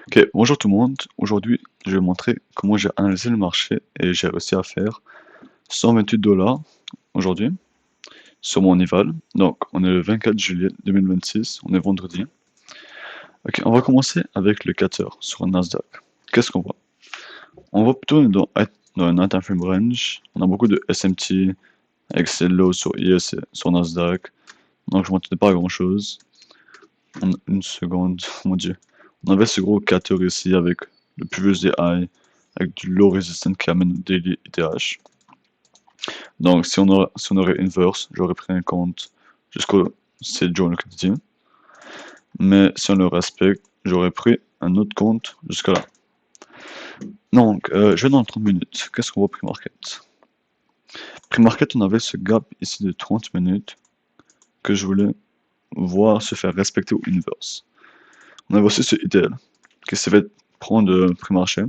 Ok, bonjour tout le monde. Aujourd'hui, je vais vous montrer comment j'ai analysé le marché et j'ai réussi à faire 128 $ aujourd'hui sur mon Nival. Donc, on est le 24 juillet 2026, on est vendredi. Ok, on va commencer avec le 4 heures sur un Nasdaq. Qu'est-ce qu'on voit? On voit plutôt dans un high time frame range. On a beaucoup de SMT avec ses lows sur IS et sur Nasdaq. Donc, je ne m'attendais pas à grand chose. Une seconde, mon dieu. On avait ce gros 4 heures ici avec le previous day high, avec du low resistance qui amène au daily ETH. Donc si on aurait inverse, j'aurais pris un compte jusqu'au 7 jours quotidien. Mais si on le respecte, j'aurais pris un autre compte jusqu'à là. Donc je vais dans 30 minutes. Qu'est-ce qu'on voit pre-market? Pre-market, on avait ce gap ici de 30 minutes que je voulais voir se faire respecter au inverse. On avait aussi ce ITL qui s'est fait prendre pré-marché.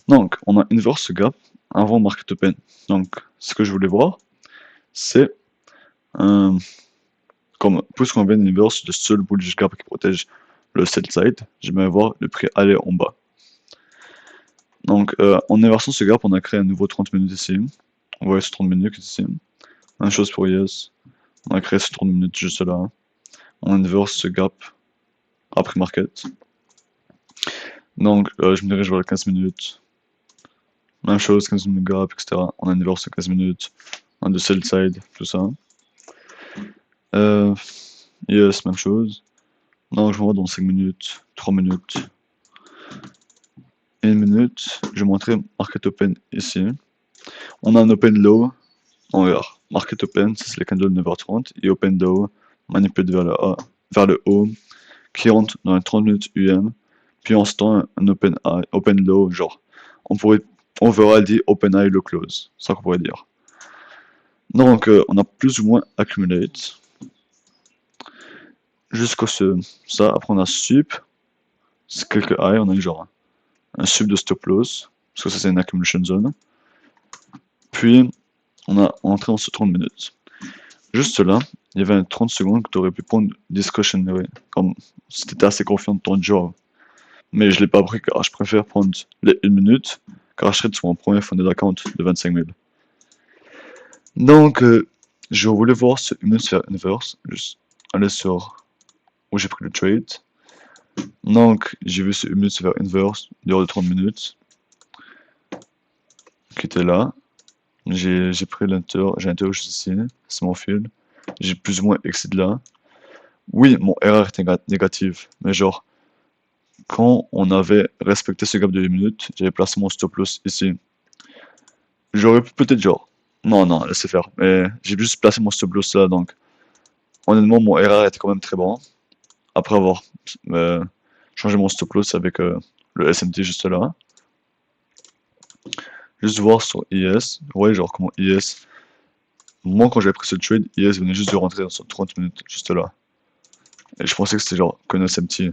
Donc, on a inverse ce gap avant market open. Donc, ce que je voulais voir, c'est comme puisqu'on vient d'inverse le seul bullish gap qui protège le sell side, j'aimerais voir le prix aller en bas. Donc, en inversant ce gap, on a créé un nouveau 30 minutes ici. On voit ce 30 minutes ici. Même chose pour Yes. On a créé ce 30 minutes juste là. On inverse ce gap après market. Donc, je me dirige vers le 15 minutes. Même chose, 15 minutes gap, etc. On inverse 15 minutes. On a de sell side, tout ça. Yes, même chose. Donc, je me vois dans 5 minutes, 3 minutes, 1 minute. Je vais montrer Market Open ici. On a un Open Low. On regarde. Market Open, ça c'est les candles de 9h30. Et Open Low, manipulé vers le haut, qui rentre dans les 30 minutes UM. Puis on se tend un Open High, Open Low, genre. On verra dit Open High, Low Close. C'est ça qu'on pourrait dire. Donc, on a plus ou moins accumulate. Jusqu'au ça, après on a sup, c'est quelques high, on a eu genre un sub de stop loss, parce que ça c'est une accumulation zone. Puis on a entré dans ce 30 minutes. Juste là, il y avait un 30 secondes que tu aurais pu prendre discretionary, comme si tu étais assez confiant de ton job. Mais je l'ai pas pris car je préfère prendre les 1 minute, car je serais sur mon premier funded account de 25 000. Donc, je voulais voir ce 1 minute faire inverse, juste aller sur où j'ai pris le trade. Donc, j'ai vu ce 1 minute se faire inverse dehors de 30 minutes, qui était là. J'ai pris j'ai inter juste ici, c'est mon fil. J'ai plus ou moins exit là. Oui, mon erreur était négative, mais genre, quand on avait respecté ce gap de 1 minute, j'avais placé mon stop loss ici. J'aurais pu peut-être genre, non, laissez faire, mais j'ai juste placé mon stop loss là, donc honnêtement, mon erreur était quand même très bon. Après avoir changé mon stop loss avec le SMT juste là. Juste voir sur IS, ouais, genre comment IS. Moi, quand j'avais pris ce trade, IS venait juste de rentrer dans ce 30 minutes, juste là. Et je pensais que c'était genre qu'un SMT.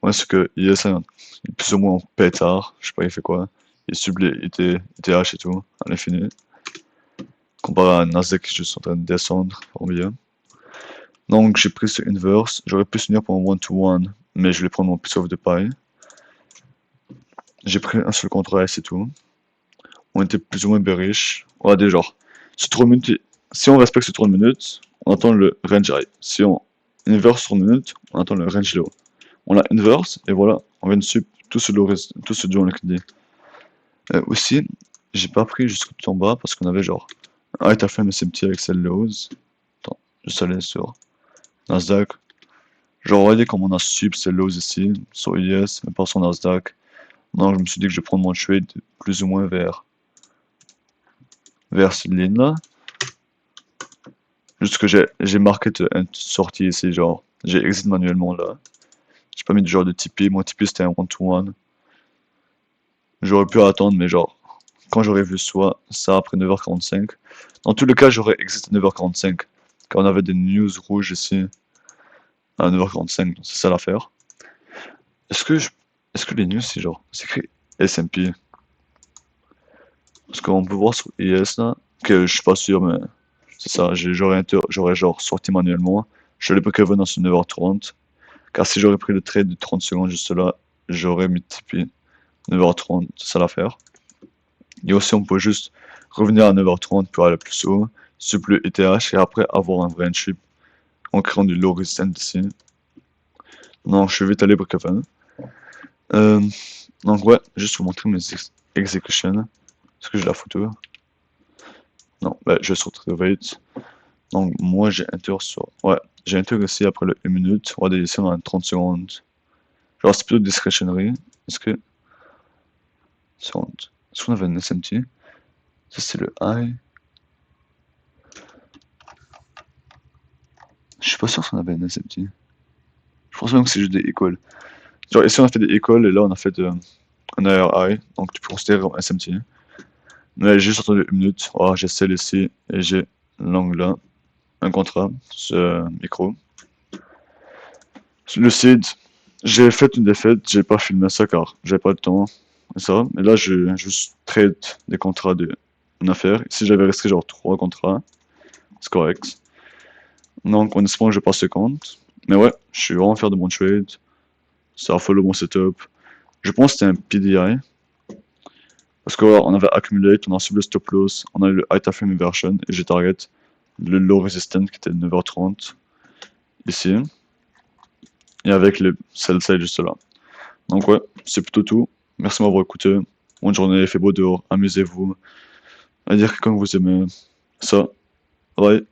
Ouais, c'est que IS est plus ou moins en pétard, je sais pas, il fait quoi. Il sublime, il était ETH et tout, à l'infini. Comparé à Nasdaq qui est juste en train de descendre, en bien. Donc j'ai pris ce inverse, j'aurais pu finir pour un one-to-one, mais je voulais prendre mon piece of the pie. J'ai pris un seul contrat et c'est tout. On était plus ou moins bearish. On a des genres. Ce 3 minutes, si on respecte ce 30 minutes, on attend le range high. Si on inverse 30 minutes, on attend le range low. On l'a inverse et voilà, on vient de sup tout ce duo liquidé. Aussi, j'ai pas pris jusqu'au tout en bas parce qu'on avait genre un high time SMT avec celle lows. Attends, je aller sur Nasdaq. Genre, regardez comme on a sup ces lows ici, sur IS, mais pas sur Nasdaq. Donc, je me suis dit que je vais prendre mon trade plus ou moins vers cette ligne là. Juste que j'ai marqué une sortie ici, genre, j'ai exit manuellement là. J'ai pas mis de genre de Tipeee, mon Tipeee c'était un one-to-one. J'aurais pu attendre, mais genre, quand j'aurais vu ça après 9h45, dans tous les cas, j'aurais exit à 9h45, car on avait des news rouges ici à 9h45, c'est ça l'affaire. Est-ce que les news, c'est genre, c'est écrit S&P? Parce qu'on peut voir sur IS là, que je suis pas sûr, mais c'est ça, j'aurais genre sorti manuellement. Je l'ai pris Kevin dans ce 9h30, car si j'aurais pris le trade de 30 secondes juste là, j'aurais mis Tipeee 9h30, c'est ça l'affaire. Et aussi, on peut juste revenir à 9h30 pour aller plus haut, sup le ETH et après avoir un vrai chip en créant du low resistance ici. Non, je suis vite allé pour Kevin. Donc ouais, juste vous montrer mes executions. Est-ce que j'ai la photo? Non, bah, je vais sur Trade. Donc moi j'ai enter sur... Ouais, j'ai enter ici après le 1 minute. Regardez ici on a 30 secondes. Genre c'est plutôt discretionary. Est-ce que... Seconde. Est-ce qu'on avait un SMT? Ça c'est le high. Je suis pas sûr si on avait un SMT. Je pense même que c'est juste des écoles. Genre ici on a fait des écoles et là on a fait un ARI. Donc tu peux considérer comme SMT. Mais j'ai juste attendu 1 minute. Voilà, j'ai celle ici et j'ai l'angle là. Un contrat, ce micro. Le seed, j'ai fait une défaite, j'ai pas filmé ça car j'avais pas le temps. Et ça. Mais là, je juste trade des contrats d'une affaire. Ici, j'avais resté genre 3 contrats. C'est correct. Donc, en espérant que je passe le compte. Mais ouais, je suis vraiment fier de mon trade. Ça a follow mon setup. Je pense que c'était un PDI. Parce qu'on avait accumulate, on a subi le stop loss, on a eu le high time frame inversion et j'ai target le low resistance qui était 9h30 ici. Et avec les sell side juste là. Donc ouais, c'est plutôt tout. Merci de m'avoir écouté. Bonne journée, il fait beau dehors, amusez-vous. À dire que quand vous aimez ça. Bye.